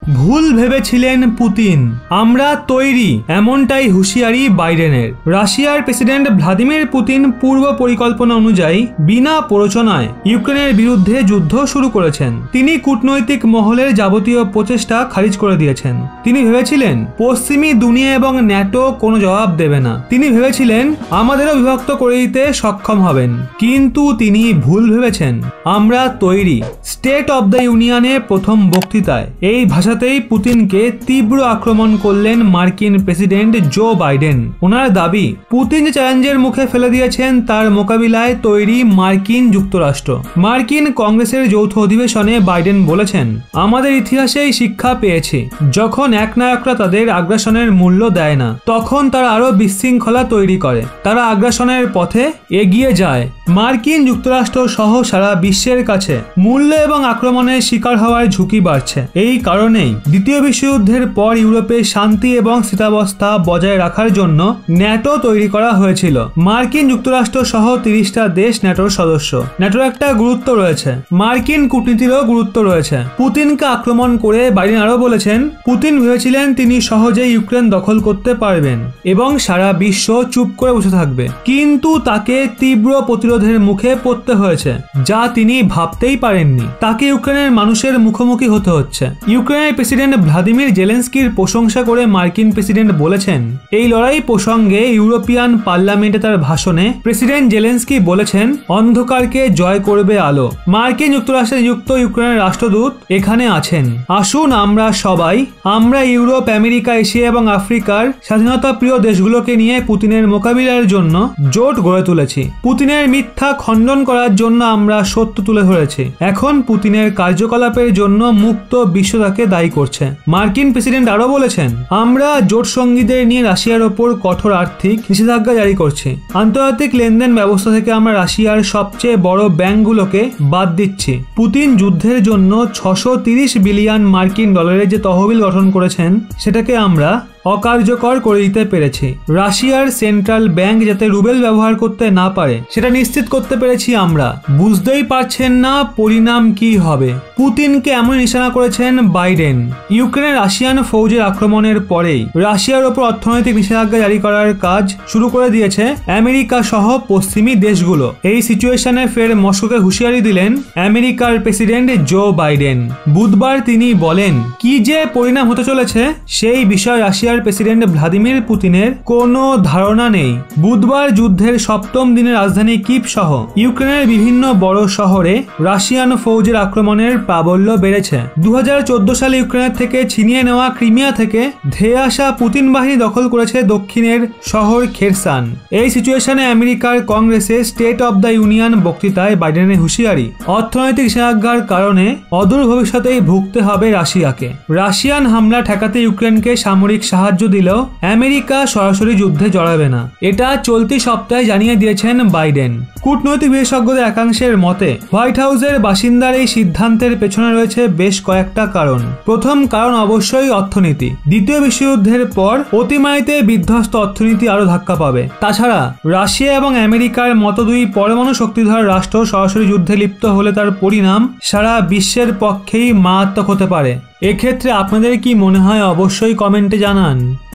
ভুল ভেবেছিলেন পুতিন, আমরা তৈরি, এমনটাই হুঁশিয়ারি বাইডেনের। রাশিয়ার প্রেসিডেন্ট ভ্লাদিমির পুতিন পূর্ব পরিকল্পনা অনুযায়ী বিনা প্ররোচনায় ইউক্রেনের বিরুদ্ধে যুদ্ধ শুরু করেছেন। তিনি কূটনৈতিক মহলের যাবতীয় প্রচেষ্টা খারিজ করে দিয়েছেন। তিনি ভেবেছিলেন পশ্চিমী দুনিয়া এবং ন্যাটো কোনো জবাব দেবে না। তিনি ভেবেছিলেন আমাদেরও বিভক্ত করে দিতে সক্ষম হবেন, কিন্তু তিনি ভুল ভেবেছেন। আমরা তৈরি। স্টেট অব দ্য ইউনিয়নে প্রথম বক্তৃতায় এই ভাষাতেই পুতিনকে তীব্র আক্রমণ করলেন মার্কিন প্রেসিডেন্ট জো বাইডেন। ওনার দাবি, পুতিন যে চ্যালেঞ্জের মুখে ফেলে দিয়েছেন তার মোকাবিলায় তৈরি মার্কিন যুক্তরাষ্ট্র। মার্কিন কংগ্রেসের যৌথ অধিবেশনে বাইডেন বলেছেন, আমাদের ইতিহাসেই শিক্ষা পেয়েছি, যখন একনায়করা তাদের আগ্রাসনের মূল্য দেয় না, তখন তারা আরো বিশৃঙ্খলা তৈরি করে। তারা আগ্রাসনের পথে এগিয়ে যায়। মার্কিন যুক্তরাষ্ট্র সহ সারা বিশ্বের কাছে মূল্য এবং আক্রমণের শিকার হওয়ার ঝুঁকি বাড়ছে। এই কারণেই দ্বিতীয় বিশ্বযুদ্ধের পর ইউরোপে শান্তি এবং স্থিতাবস্থা বজায় রাখার জন্য ন্যাটো তৈরি করা হয়েছিল। মার্কিন যুক্তরাষ্ট্র সহ 30টা দেশ ন্যাটোর সদস্য। ন্যাটোর একটা গুরুত্ব রয়েছে, মার্কিন কূটনীতিরও গুরুত্ব রয়েছে। পুতিনকে আক্রমণ করে বাইডেন আরো বলেছেন, পুতিন ভেবেছিলেন তিনি সহজেই ইউক্রেন দখল করতে পারবেন এবং সারা বিশ্ব চুপ করে বসে থাকবে, কিন্তু তাকে তীব্র প্রতিরোধের মুখে পড়তে হয়েছে, যা তিনি ভাবতেই পারেননি। তাকে ইউক্রেনের মানুষের মুখোমুখি হতে হচ্ছে। ইউক্রেনের প্রেসিডেন্ট ভ্লাদিমির জেলেনস্কির প্রশংসা করে মার্কিন প্রেসিডেন্ট বলেছেন, এই লড়াই প্রসঙ্গে ইউরোপিয়ান পার্লামেন্টে তার ভাষণে প্রেসিডেন্ট জেলেনস্কি বলেছেন, অন্ধকারকে জয় করবে আলো। মার্কিন যুক্তরাষ্ট্রে নিযুক্ত ইউক্রেনের রাষ্ট্রদূত এখানে আছেন। আসুন আমরা সবাই, আমরা ইউরোপ, আমেরিকা, এশিয়া এবং আফ্রিকার স্বাধীনতা প্রিয় দেশগুলোকে নিয়ে পুতিনের মোকাবিলার জন্য জোট গড়ে তুলেছি। পুতিনের মিথ্যা খণ্ডন করার জন্য আমরা সত্য তুলে ধরেছি। এখন পুতিনের কার্যকলাপের জন্য মুক্ত বিশ্ব তাকে দায়ী করছে। মার্কিন প্রেসিডেন্ট আরো বলেছেন, আমরা জোট সঙ্গীদের নিয়ে রাশিয়ার ওপর কঠোর আর্থিক নিষেধাজ্ঞা জারি করছি। আন্তর্জাতিক লেনদেন ব্যবস্থা থেকে আমরা রাশিয়ার সবচেয়ে বড় ব্যাংকগুলোকে বাদ দিচ্ছি। পুতিন যুদ্ধের জন্য 630 বিলিয়ন মার্কিন ডলারের যে তহবিল গঠন করেছেন, সেটাকে আমরা অকার্যকর করে দিতে পেরেছি। রাশিয়ার সেন্ট্রাল ব্যাংক যাতে রুবেল ব্যবহার করতে না পারে সেটা নিশ্চিত করতে পেরেছি আমরা। বুঝতেই পারছেন না পরিণাম কি হবে। পুতিনকে এমন নিশানা করেছেন বাইডেন। ইউক্রেনের রাশিয়ান ফৌজের আক্রমণের পরেই রাশিয়ার ওপর অর্থনৈতিক নিষেধাজ্ঞা জারি করার কাজ শুরু করে দিয়েছে আমেরিকা সহ পশ্চিমী দেশগুলো। এই সিচুয়েশনে ফের মস্কোকে হুঁশিয়ারি দিলেন আমেরিকার প্রেসিডেন্ট জো বাইডেন। বুধবার তিনি বলেন, কি যে পরিণাম হতে চলেছে সেই বিষয়ে রাশিয়ার প্রেসিডেন্ট ভ্লাদিমির পুতিনের কোনো ধারণা নেই। বুধবার যুদ্ধের 7ম দিনে রাজধানী কিভ সহ ইউক্রেনের বিভিন্ন বড় শহরে রাশিয়ান ফৌজের আক্রমণের প্রাবল্য বেড়েছে। 2014 সালে ইউক্রেনের থেকে ছিনিয়ে নেওয়া ক্রিমিয়া থেকে ধেয়ে আসা পুতিন বাহিনী দখল করেছে দক্ষিণের শহর খেরসান। এই সিচুয়েশনে আমেরিকার কংগ্রেসে স্টেট অব দ্য ইউনিয়ন বক্তৃতায় বাইডেনের হুঁশিয়ারি, অর্থনৈতিক নিষেধাজ্ঞার কারণে অদূর ভবিষ্যতেই ভুগতে হবে রাশিয়াকে। রাশিয়ান হামলা ঠেকাতে ইউক্রেনকে সামরিক সাহায্য দিলেও আমেরিকা সরাসরি যুদ্ধে জড়াবে না, এটা চলতি সপ্তাহে জানিয়ে দিয়েছেন বাইডেন। কূটনৈতিক বিশেষজ্ঞদের একাংশের মতে হোয়াইট হাউসের বাসিন্দার এই সিদ্ধান্তের পেছনে রয়েছে বেশ কয়েকটা কারণ। প্রথম কারণ অবশ্যই অর্থনীতি। দ্বিতীয় বিশ্বযুদ্ধের পর অতিমারিতে বিধ্বস্ত অর্থনীতি আরো ধাক্কা পাবে। তাছাড়া রাশিয়া এবং আমেরিকার মতো দুই পরমাণু শক্তিধর রাষ্ট্র সরাসরি যুদ্ধে লিপ্ত হলে তার পরিণাম সারা বিশ্বের পক্ষেই মারাত্মক হতে পারে। এক্ষেত্রে আপনাদের কি মনে হয় অবশ্যই কমেন্টে জানান।